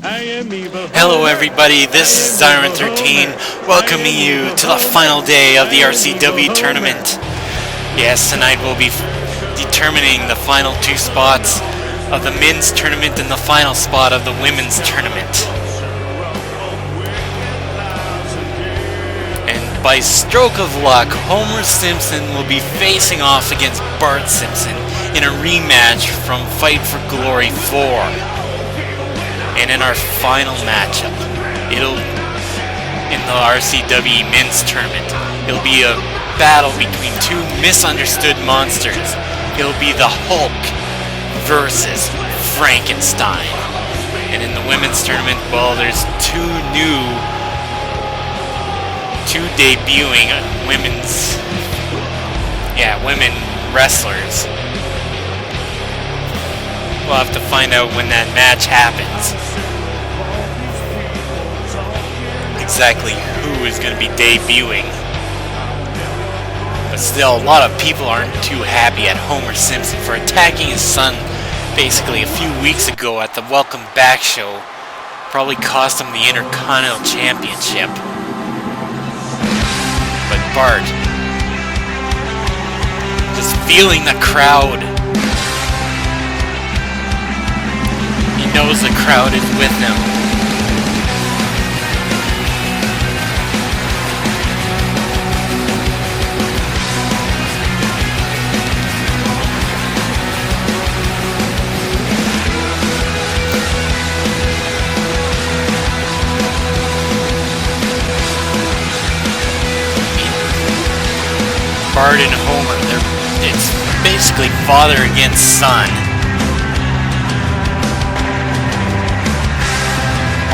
Hello everybody, this is Zyron13, welcoming you to the final day of the RCWE tournament. Yes, tonight we'll be determining the final two spots of the men's tournament and the final spot of the women's tournament. And by stroke of luck, Homer Simpson will be facing off against Bart Simpson in a rematch from Fight for Glory 4. And in our final matchup, in the RCWE men's tournament, it'll be a battle between two misunderstood monsters. It'll be the Hulk versus Frankenstein. And in the women's tournament, well, there's two debuting women wrestlers. We'll have to find out when that match happens. Exactly who is going to be debuting. But still, a lot of people aren't too happy at Homer Simpson for attacking his son basically a few weeks ago at the Welcome Back show. Probably cost him the Intercontinental Championship. But Bart, just feeling the crowd. He knows the crowd is with him. Bart and Homer, it's basically father against son.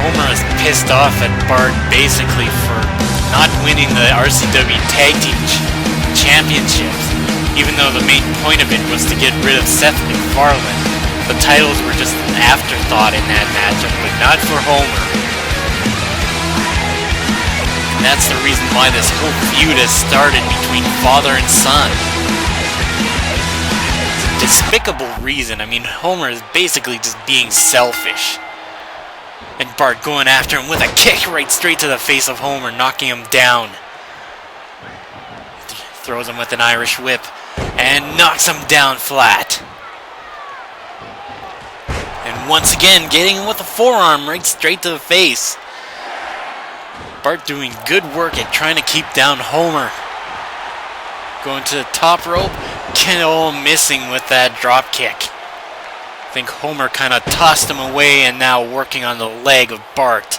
Homer is pissed off at Bart basically for not winning the RCWE Tag Team Championships, even though the main point of it was to get rid of Seth MacFarlane. The titles were just an afterthought in that matchup, but not for Homer. And that's the reason why this whole feud has started between father and son. It's a despicable reason. I mean, Homer is basically just being selfish. And Bart going after him with a kick right straight to the face of Homer, knocking him down. Throws him with an Irish whip and knocks him down flat. And once again, getting him with a forearm right straight to the face. Bart doing good work at trying to keep down Homer. Going to the top rope, missing with that drop kick. I think Homer kind of tossed him away and now working on the leg of Bart.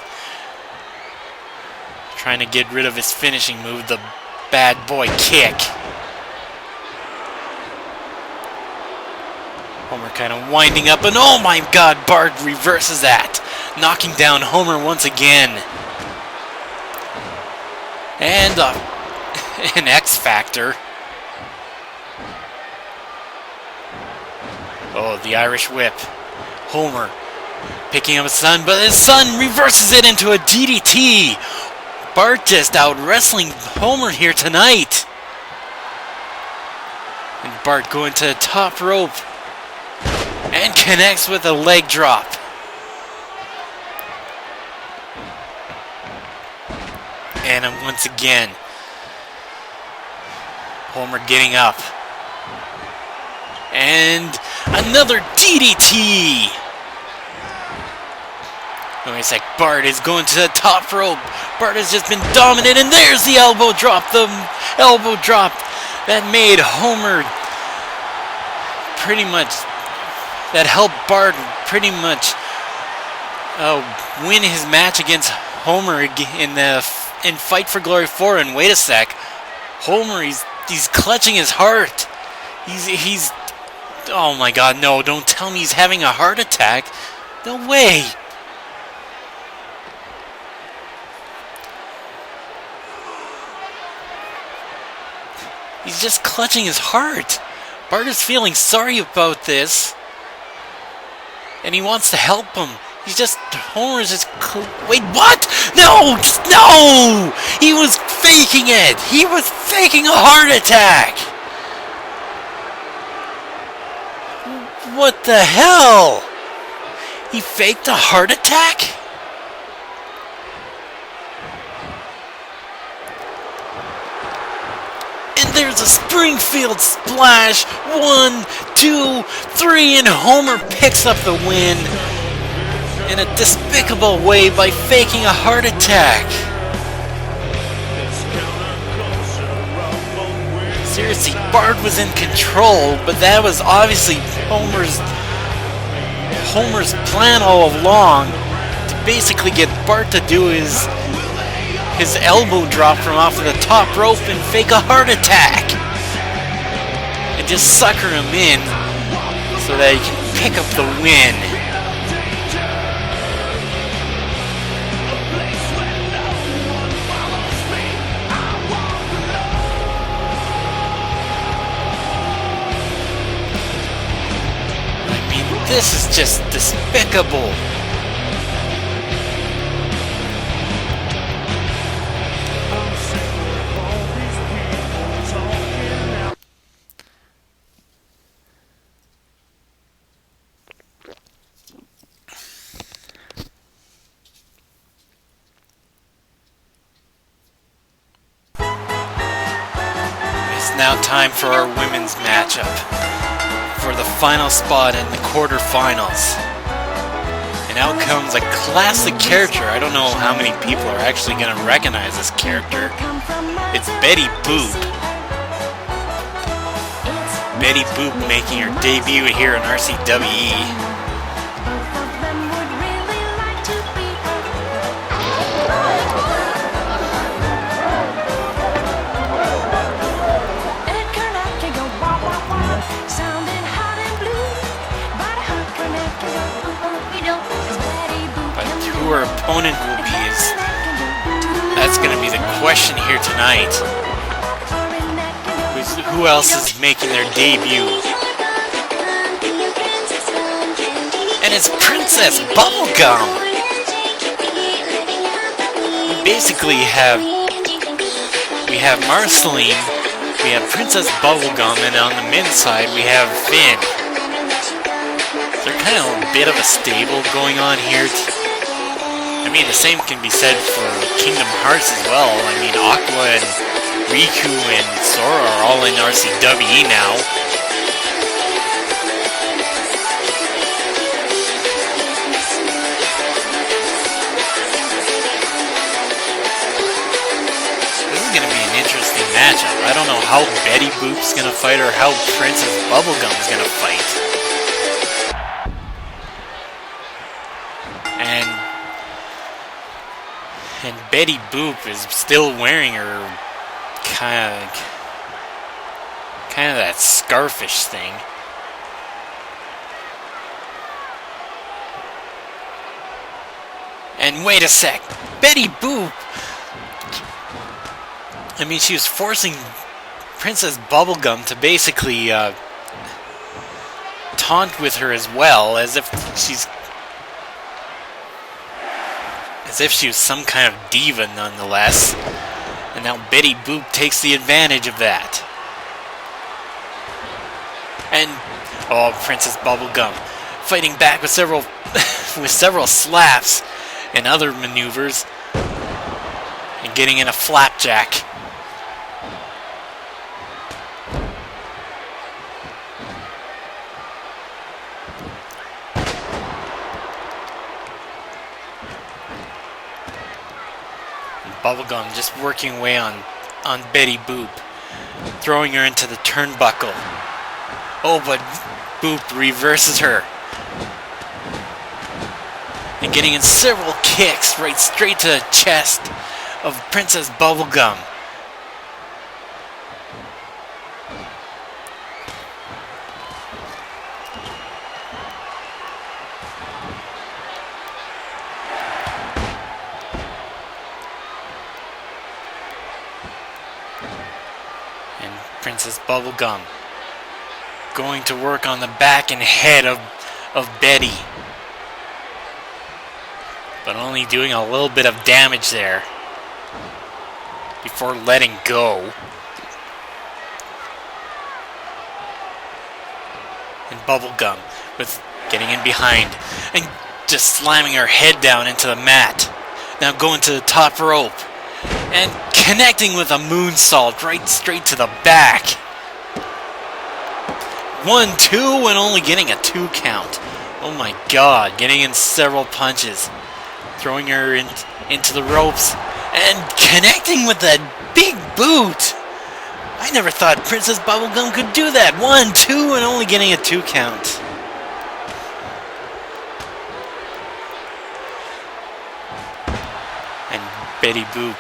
Trying to get rid of his finishing move, the bad boy kick. Homer kind of winding up and oh my god, Bart reverses that. Knocking down Homer once again. And an X Factor. Oh, the Irish whip. Homer picking up his son, but his son reverses it into a DDT. Bart just out wrestling Homer here tonight. And Bart going to the top rope and connects with a leg drop. And once again, Homer getting up. And another DDT! Wait a sec, Bart is going to the top rope. Bart has just been dominant, and there's the elbow drop. The elbow drop that made Homer that helped Bart pretty much win his match against Homer in Fight for Glory 4. And wait a sec, Homer, he's clutching his heart. He's oh my god, no, don't tell me he's having a heart attack. No way. He's just clutching his heart. Bart is feeling sorry about this. And he wants to help him. Homer is just... Wait, what? No! No! He was faking it! He was faking a heart attack! What the hell? He faked a heart attack? there's a Springfield splash. 1, 2, 3, and Homer picks up the win in a despicable way by faking a heart attack. Seriously, Bart was in control, but that was obviously Homer's plan all along to basically get Bart to do his elbow drop from off of the top rope and fake a heart attack. And just sucker him in so that he can pick up the win. This is just despicable. It's now time for our women's matchup. For the final spot in the quarterfinals. And out comes a classic character. I don't know how many people are actually going to recognize this character. It's Betty Boop. Betty Boop making her debut here in RCWE. Who her opponent will be that's going to be the question here tonight. Who else is making their debut? And it's Princess Bubblegum. We have Marceline, we have Princess Bubblegum, and on the men's side we have Finn. They're kind of a bit of a stable going on here. I mean, the same can be said for Kingdom Hearts as well. I mean, Aqua and Riku and Sora are all in RCWE now. This is going to be an interesting matchup. I don't know how Betty Boop's going to fight or how Princess Bubblegum's going to fight. And Betty Boop is still wearing her kind of that scarfish thing. And wait a sec, Betty Boop. I mean, she was forcing Princess Bubblegum to basically taunt with her as well, as if she was some kind of diva nonetheless. And now Betty Boop takes the advantage of that. And Princess Bubblegum fighting back with several with several slaps and other maneuvers and getting in a flapjack. Bubblegum just working away on Betty Boop, throwing her into the turnbuckle. Oh, but Boop reverses her. And getting in several kicks right straight to the chest of Princess Bubblegum. Princess Bubblegum going to work on the back and head of Betty, but only doing a little bit of damage there before letting go. And Bubblegum with getting in behind and just slamming her head down into the mat. Now going to the top rope And connecting with a moonsault right straight to the back. 1-2 and only getting a 2 count. Oh my god, getting in several punches. Throwing her into the ropes. And connecting with that big boot. I never thought Princess Bubblegum could do that. 1-2 and only getting a 2 count. And Betty Boop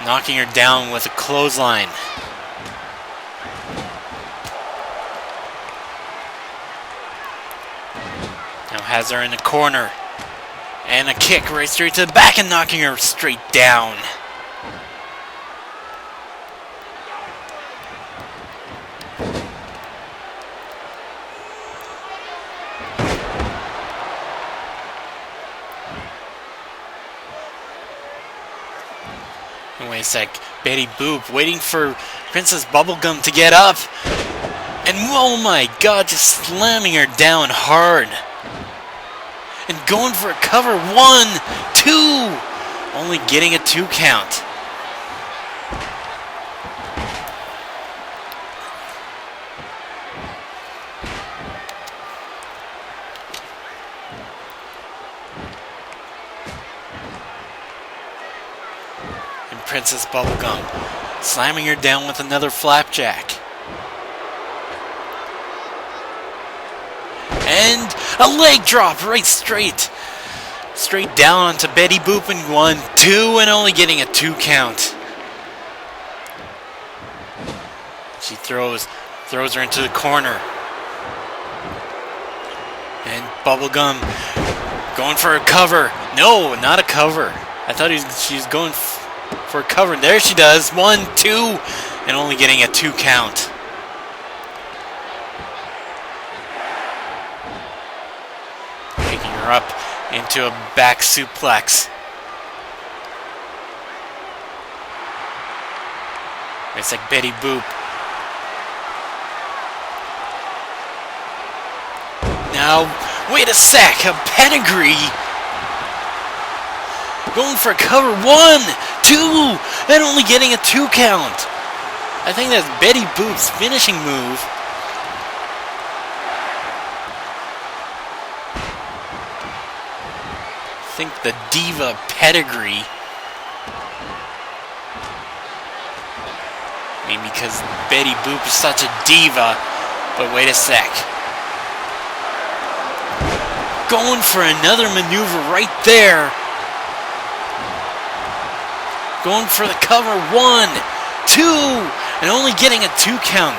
knocking her down with a clothesline. Now has her in the corner. And a kick right straight to the back and knocking her straight down. And wait a sec. Betty Boop waiting for Princess Bubblegum to get up. And oh my god, just slamming her down hard. And going for a cover. 1-2. Only getting a 2 count. And Princess Bubblegum slamming her down with another flapjack. And a leg drop right straight down onto Betty Boop and 1-2 and only getting a 2 count. She throws her into the corner. And Bubblegum going for a cover. No, not a cover. I thought she was going for a cover. There she does. 1-2 and only getting a 2 count. Picking her up into a back suplex. It's like Betty Boop. Now, wait a sec, a pedigree. Going for a cover. 1-2 and only getting a 2 count. I think that's Betty Boop's finishing move. I think the Diva pedigree. I mean, because Betty Boop is such a diva. But wait a sec. Going for another maneuver right there. Going for the cover. 1-2 and only getting a 2 count.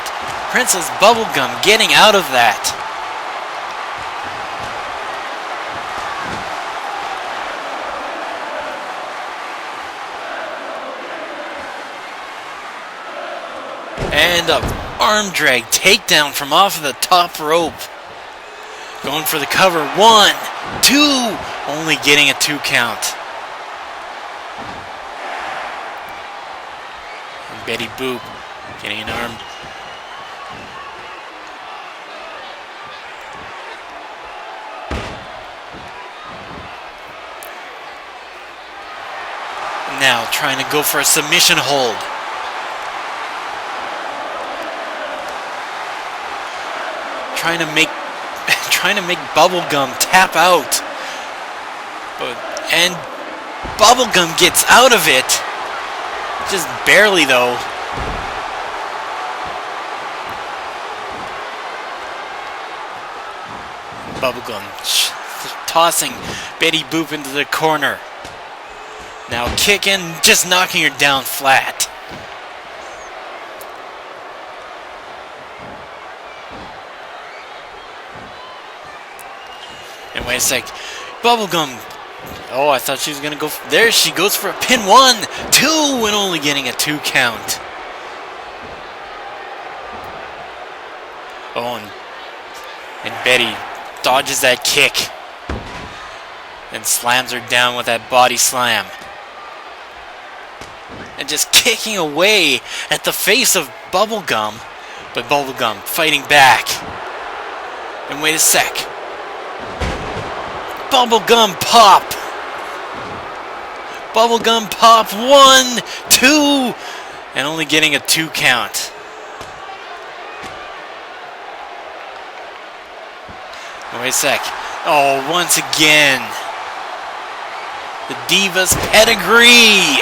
Princess Bubblegum getting out of that. And a arm drag takedown from off of the top rope. Going for the cover. 1-2. Only getting a 2 count. And Betty Boop getting an arm. Now trying to go for a submission hold. Trying to make Bubblegum tap out. And Bubblegum gets out of it. Just barely though. Bubblegum tossing Betty Boop into the corner. Now kicking, just knocking her down flat. And wait a sec. Bubblegum. Oh, I thought she was going to go. There she goes for a pin. 1-2 and only getting a 2 count. Oh, and Betty dodges that kick. And slams her down with that body slam. And just kicking away at the face of Bubblegum. But Bubblegum fighting back. And wait a sec. Bubblegum pop. Bubblegum pop. 1, 2. And only getting a 2 count. Wait a sec. Oh, once again. The Divas pedigree.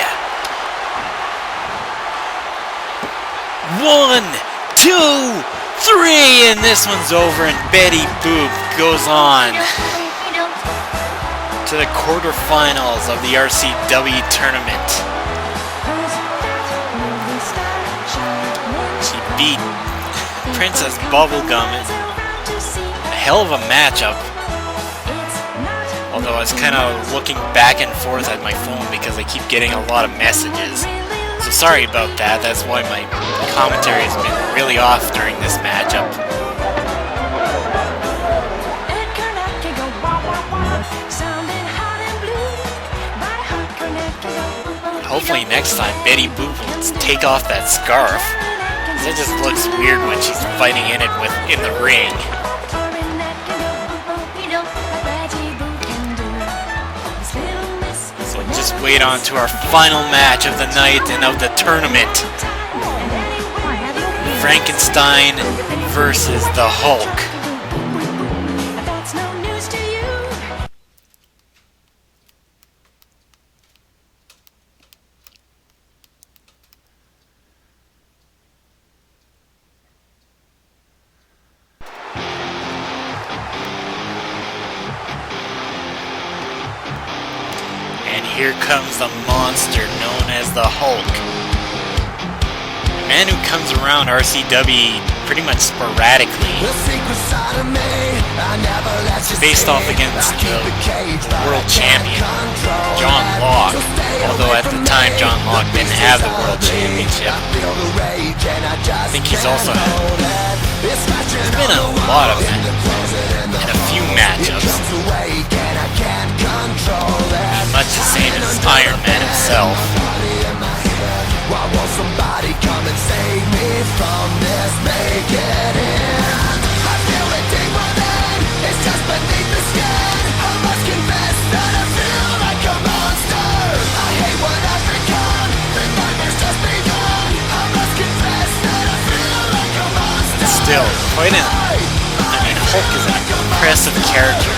1, 2, 3. And this one's over. And Betty Boop goes on to the quarterfinals of the RCWE tournament. She beat Princess Bubblegum. A hell of a matchup. Although I was kind of looking back and forth at my phone because I keep getting a lot of messages. So sorry about that. That's why my commentary has been really off during this matchup. Hopefully next time Betty Boop will take off that scarf. It just looks weird when she's fighting in it in the ring. So just wait on to our final match of the night and of the tournament. Frankenstein versus the Hulk. Here comes the monster known as the Hulk. A man who comes around RCWE pretty much sporadically. Faced off against the world champion, John Locke. Although at the time John Locke didn't have the world championship. I think he's also there's been a lot of them and a few matchups. Much the same as Iron Man himself. Why won't somebody come and save me from this? Make it end. I feel it deep within. It's just beneath the skin. I must confess that I feel like a monster. I hate what I've become. The nightmare's just begun. I must confess that I feel like a monster. Still, quite an... Hulk is an impressive character.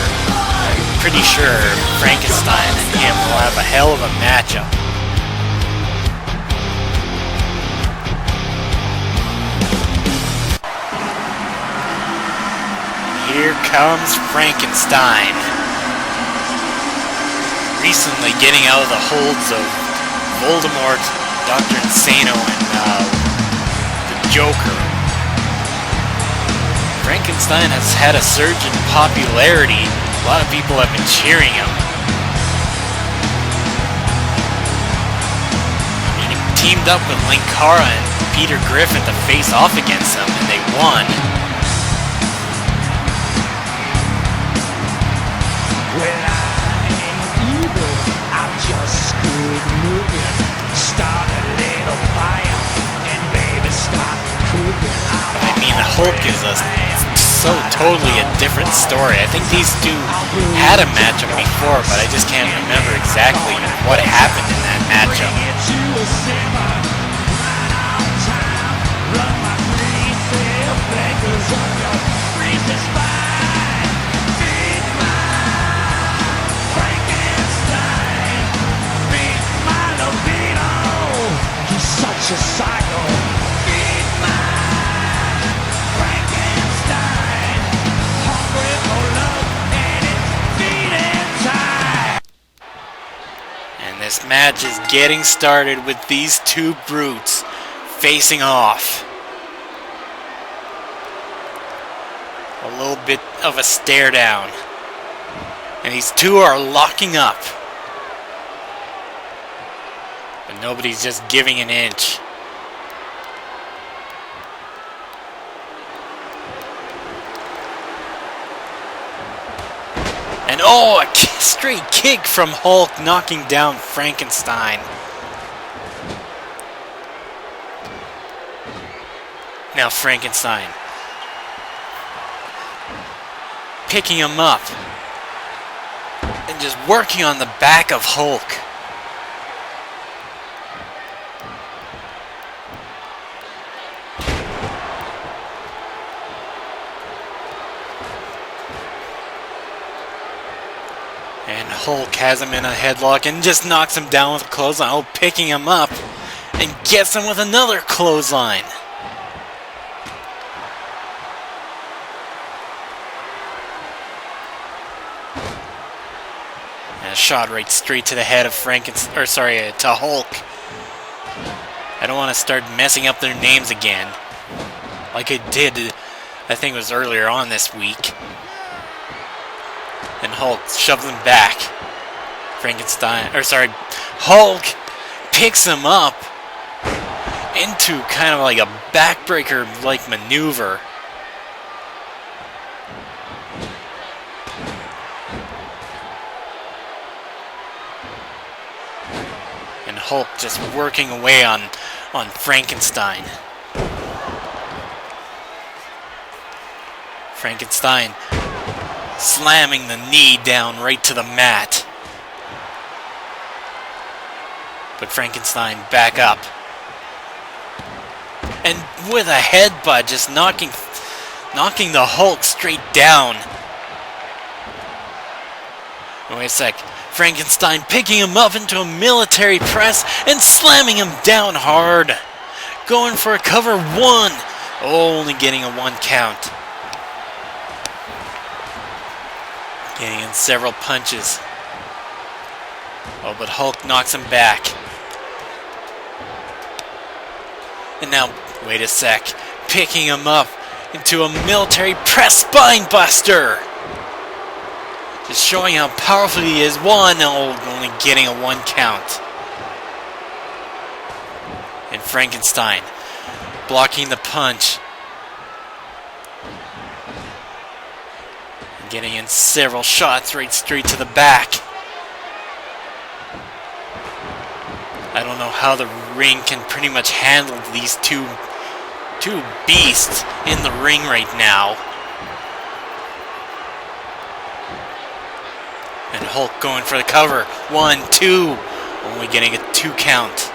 Pretty sure Frankenstein and him will have a hell of a matchup. Here comes Frankenstein. Recently getting out of the holds of Voldemort, Dr. Insano, and the Joker. Frankenstein has had a surge in popularity. A lot of people have been cheering him. I mean, he teamed up with Linkara and Peter Griffin to face off against him, and they won. Well, I ain't evil, I'm just good looking. Start a little fire, and baby start cooking. I mean, the Hulk is so totally a different story. I think these two had a matchup before, but I just can't remember exactly what happened in that matchup. He's such a psycho. This match is getting started with these two brutes facing off. A little bit of a stare down. And these two are locking up. But nobody's just giving an inch. And oh, a straight kick from Hulk, knocking down Frankenstein. Now Frankenstein picking him up and just working on the back of Hulk. Hulk has him in a headlock and just knocks him down with a clothesline. Oh, picking him up and gets him with another clothesline. And a shot right straight to the head of to Hulk. I don't want to start messing up their names again, like I did, I think it was earlier on this week. And Hulk shoves him back. Hulk picks him up into kind of like a backbreaker-like maneuver. And Hulk just working away on Frankenstein. Frankenstein slamming the knee down right to the mat. But Frankenstein back up. And with a headbutt, just knocking the Hulk straight down. Wait a sec. Frankenstein picking him up into a military press and slamming him down hard. Going for a cover 1. Only getting a 1 count. Getting in several punches. Oh, but Hulk knocks him back. And now, wait a sec, picking him up into a military press spine buster. Just showing how powerful he is. Only getting a 1 count. And Frankenstein blocking the punch. Getting in several shots right straight to the back. I don't know how the ring can pretty much handle these two beasts in the ring right now. And Hulk going for the cover. 1, 2. Only getting a 2 count.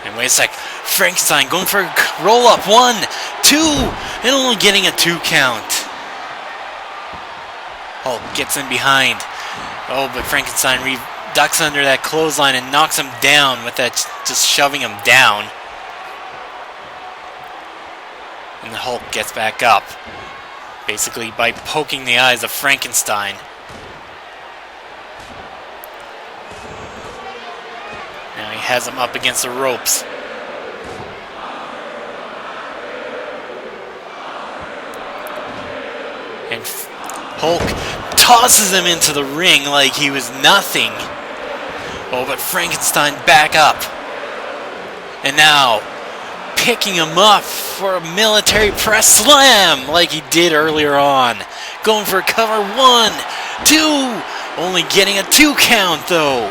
And wait a sec. Frankenstein going for a roll up. 1, 2. And only getting a 2 count. Hulk gets in behind. Oh, but Frankenstein ducks under that clothesline and knocks him down with that, just shoving him down. And the Hulk gets back up, basically by poking the eyes of Frankenstein. Now he has him up against the ropes. And Hulk tosses him into the ring like he was nothing. Oh, but Frankenstein back up. And now, picking him up for a military press slam like he did earlier on. Going for a cover. 1, 2. Only getting a 2 count, though.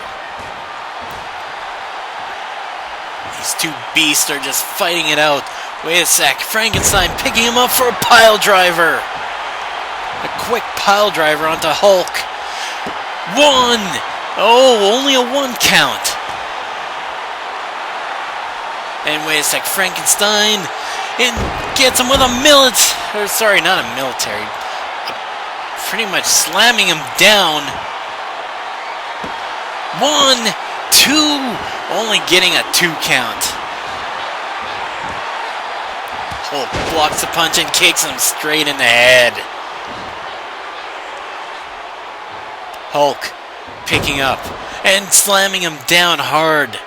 These two beasts are just fighting it out. Wait a sec. Frankenstein picking him up for a pile driver. A quick pile driver onto Hulk. 1. Oh, only a 1 count. And wait a sec, Frankenstein gets him with a pretty much slamming him down. 1, 2. Only getting a 2 count. Hulk blocks the punch and kicks him straight in the head. Hulk picking up and slamming him down hard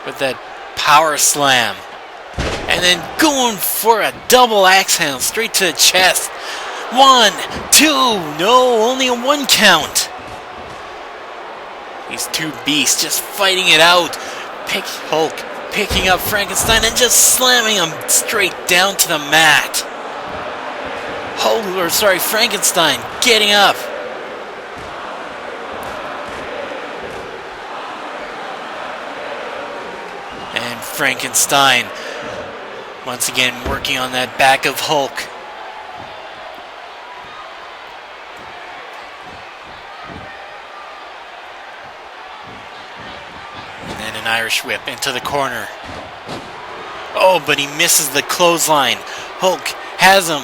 with that power slam. And then going for a double axe handle straight to the chest. 1, 2. No, only a 1 count. These two beasts just fighting it out. Hulk picking up Frankenstein and just slamming him straight down to the mat. Frankenstein getting up. And Frankenstein once again working on that back of Hulk. And then an Irish whip into the corner. Oh, but he misses the clothesline. Hulk has him.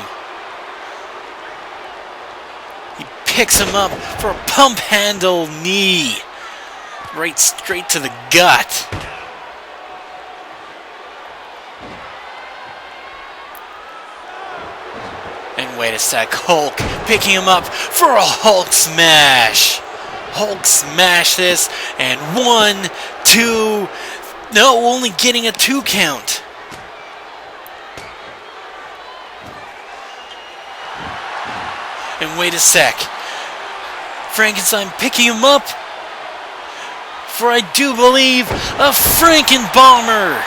picks him up for a pump handle knee. Right straight to the gut. And wait a sec, Hulk picking him up for a Hulk smash. Hulk smash this, and 1, 2, no, only getting a 2 count. And wait a sec, Frankenstein picking him up for, I do believe, a Franken Bomber.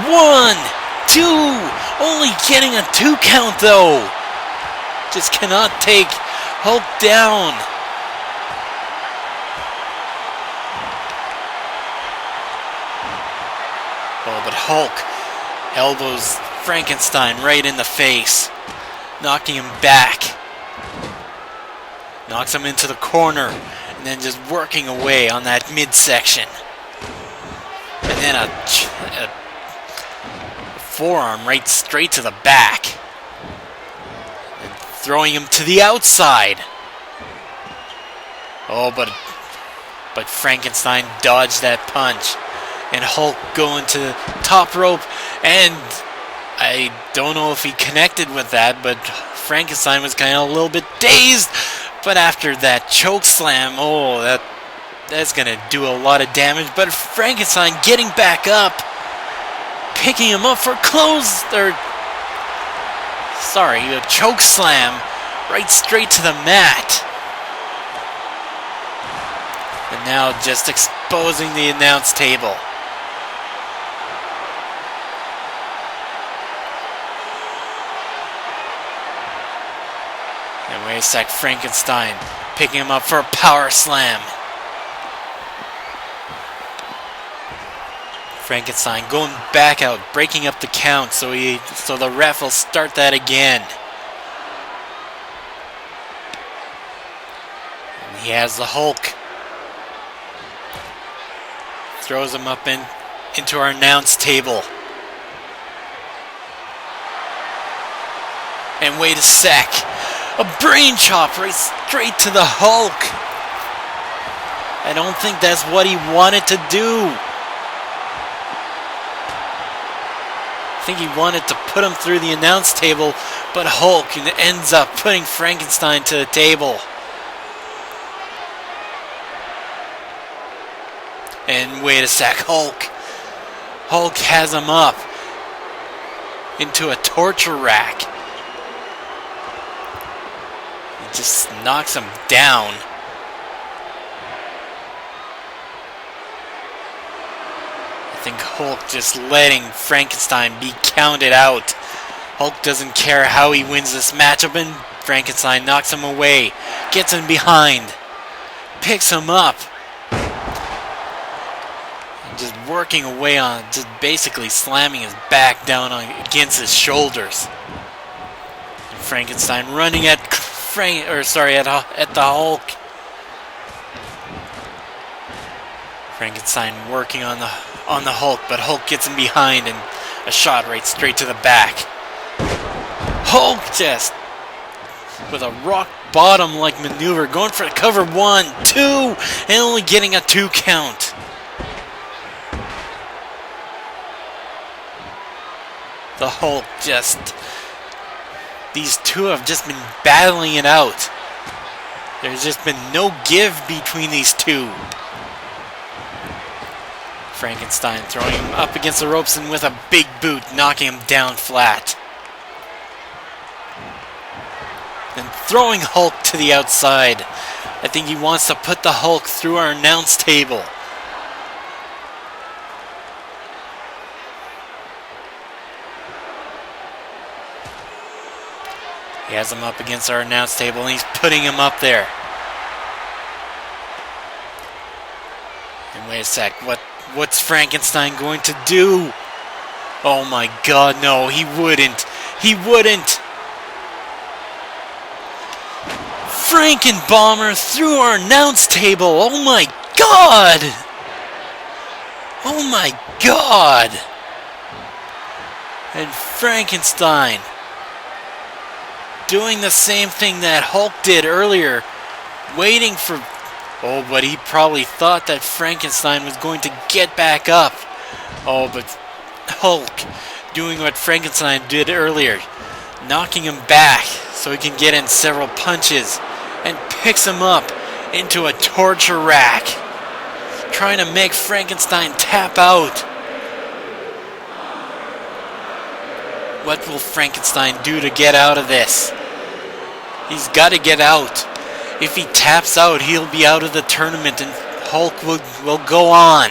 1, 2, only getting a 2 count though. Just cannot take Hulk down. Oh, but Hulk elbows Frankenstein right in the face, knocking him back. Knocks him into the corner, and then just working away on that midsection. And then a forearm right straight to the back. And throwing him to the outside. Oh, but Frankenstein dodged that punch. And Hulk going to the top rope, and I don't know if he connected with that, but Frankenstein was kind of a little bit dazed. But after that choke slam, oh, that's gonna do a lot of damage. But Frankenstein getting back up, picking him up for a choke slam right straight to the mat. And now just exposing the announce table. And wait a sec, Frankenstein picking him up for a power slam. Frankenstein going back out, breaking up the count, so the ref will start that again. And he has the Hulk. Throws him up into our announce table. And wait a sec. A brain chop right straight to the Hulk. I don't think that's what he wanted to do. I think he wanted to put him through the announce table, but Hulk ends up putting Frankenstein to the table. And wait a sec, Hulk has him up into a torture rack. He just knocks him down. I think Hulk just letting Frankenstein be counted out. Hulk doesn't care how he wins this matchup, and Frankenstein knocks him away, gets him behind, picks him up. Just working away on, just basically slamming his back down against his shoulders. And Frankenstein running at the Hulk. Frankenstein working on the Hulk, but Hulk gets him behind and a shot right straight to the back. Hulk just with a rock bottom like maneuver, going for the cover 1, 2, and only getting a 2 count. The Hulk these two have just been battling it out. There's just been no give between these two. Frankenstein throwing him up against the ropes and with a big boot knocking him down flat. Then throwing Hulk to the outside. I think he wants to put the Hulk through our announce table. He has him up against our announce table and he's putting him up there. And wait a sec, what's Frankenstein going to do? Oh my god, no, he wouldn't. He wouldn't. Frankenbomber through our announce table. Oh my god. Oh my god. And Frankenstein doing the same thing that Hulk did earlier, waiting for... Oh, but he probably thought that Frankenstein was going to get back up. Oh, but Hulk doing what Frankenstein did earlier, knocking him back so he can get in several punches, and picks him up into a torture rack, trying to make Frankenstein tap out. What will Frankenstein do to get out of this? He's got to get out. If he taps out, he'll be out of the tournament and Hulk will go on.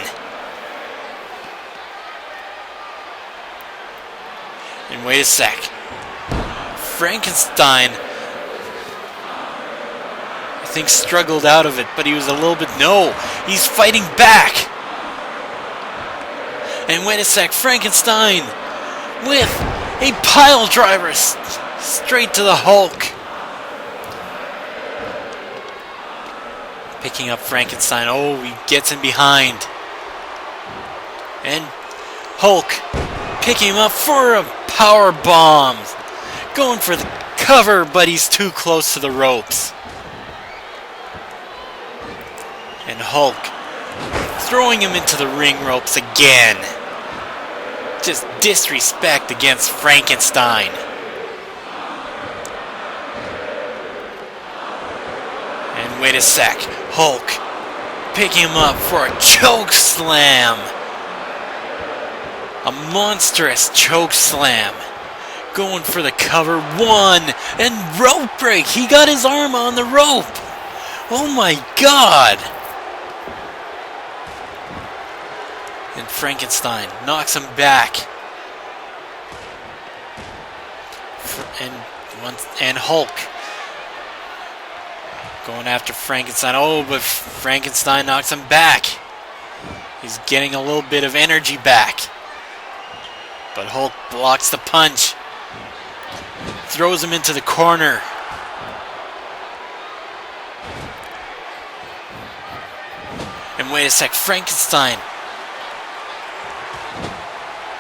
And wait a sec. Frankenstein, I think, struggled out of it, but he was a little bit... No, he's fighting back. And wait a sec, Frankenstein with a pile driver straight to the Hulk. Picking up Frankenstein. Oh, he gets in behind. And Hulk picking him up for a power bomb. Going for the cover, but he's too close to the ropes. And Hulk throwing him into the ring ropes again. Just disrespect against Frankenstein. And wait a sec. Hulk picking him up for a choke slam. A monstrous choke slam. Going for the cover. One. And rope break. He got his arm on the rope. Oh my God. And Frankenstein knocks him back. And Hulk going after Frankenstein. Oh, but Frankenstein knocks him back. He's getting a little bit of energy back. But Hulk blocks the punch. Throws him into the corner. And wait a sec, Frankenstein.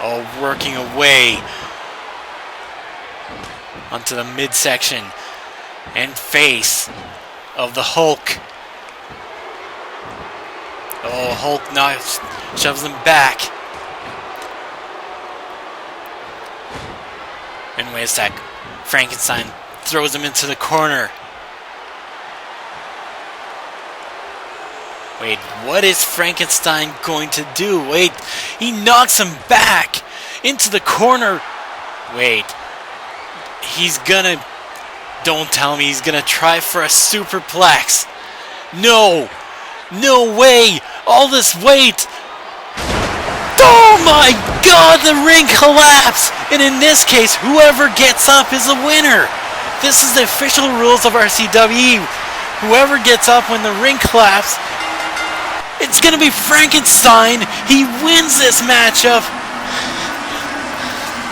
Oh, working away onto the midsection and face of the Hulk. Oh, Hulk shoves him back. And wait a sec, Frankenstein throws him into the corner. Wait, what is Frankenstein going to do? Wait, he knocks him back into the corner. Wait, he's gonna... Don't tell me he's gonna try for a superplex. No! No way! All this weight! Oh my God, the ring collapsed! And in this case, whoever gets up is the winner! This is the official rules of RCWE. Whoever gets up when the ring collapses, it's gonna be Frankenstein. He wins this matchup.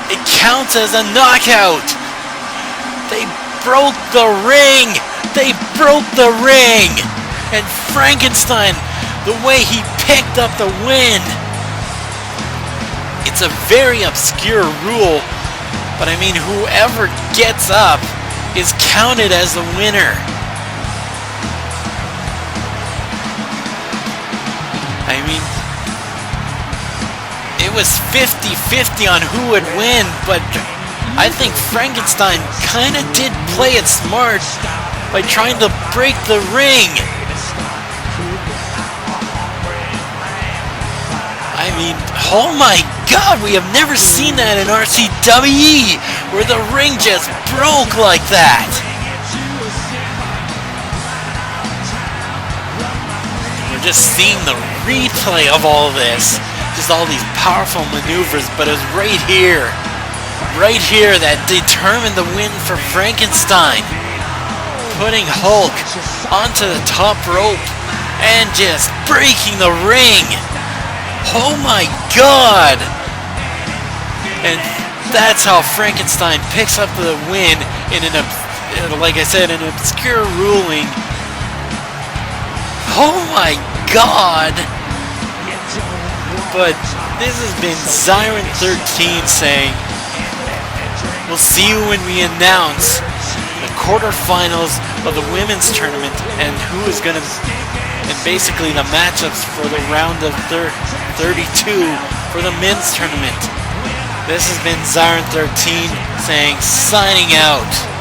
It counts as a knockout. They broke the ring. They broke the ring. And Frankenstein, the way he picked up the win. It's a very obscure rule, but I mean, whoever gets up is counted as the winner. I mean, it was 50-50 on who would win, but I think Frankenstein kind of did play it smart by trying to break the ring. I mean, oh my God, we have never seen that in RCWE, where the ring just broke like that. We're just seeing the replay of all this, just all these powerful maneuvers, but it was right here that determined the win for Frankenstein, putting Hulk onto the top rope and just breaking the ring. Oh my God! And that's how Frankenstein picks up the win in like I said, an obscure ruling. Oh my God! But this has been Siren13 saying, we'll see you when we announce quarterfinals of the women's tournament and who is going to, and basically the matchups for the round of 32 for the men's tournament. This has been Zyron13 saying signing out.